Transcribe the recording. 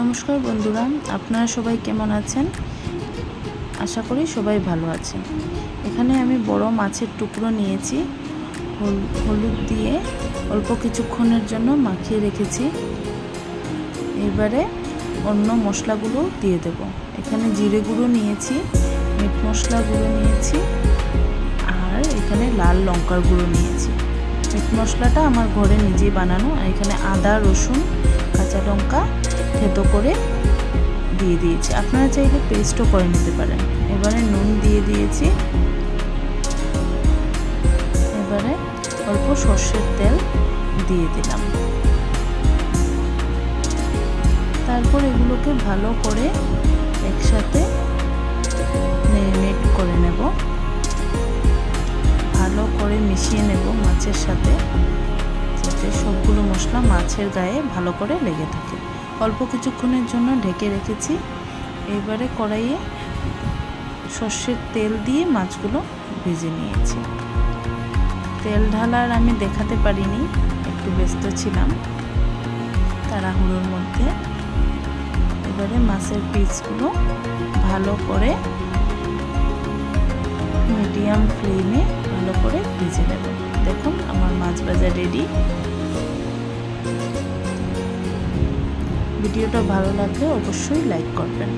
নমস্কার বন্ধুরা, আপনারা সবাই কেমন আছেন? আশা করি সবাই ভালো আছেন। এখানে আমি বড় মাছের টুকরো নিয়েছি, হলুদ দিয়ে অল্প কিছুক্ষণের জন্য মাখিয়ে রেখেছি। এবারে অন্য মশলাগুলো দিয়ে দেব। এখানে জিরে গুঁড়ো নিয়েছি, মিট মশলা গুঁড়ো নিয়েছি, আর এখানে লাল লঙ্কার গুঁড়ো নিয়েছি। মিট মশলাটা আমার ঘরে নিজেই বানানো। আর এখানে আদা, রসুন, কাঁচা লঙ্কা থেতো করে দিয়ে দিয়েছি। আপনারা চাইলে পেস্টও করে নিতে পারেন। এবারে নুন দিয়ে দিয়েছি। এবারে অল্প সর্ষের তেল দিয়ে দিলাম। তারপর এগুলোকে ভালো করে একসাথে ম্যারিনেট করে নেব, ভালো করে মিশিয়ে নেব মাছের সাথে, যাতে সবগুলো মশলা মাছের গায়ে ভালো করে লেগে থাকে। অল্প কিছুক্ষণের জন্য ঢেকে রেখেছি। এবারে কড়াইয়ে সর্ষের তেল দিয়ে মাছগুলো ভেজে নিয়েছি। তেল ঢালার আমি দেখাতে পারিনি, একটু ব্যস্ত ছিলাম তাড়াহুড়োর মধ্যে। এবারে মাছের পিসগুলো ভালো করে মিডিয়াম ফ্লেমে ভালো করে ভেজে নেব। দেখুন আমার মাছ ভাজা রেডি। ভিডিওটা ভালো লাগলে অবশ্যই লাইক করবেন।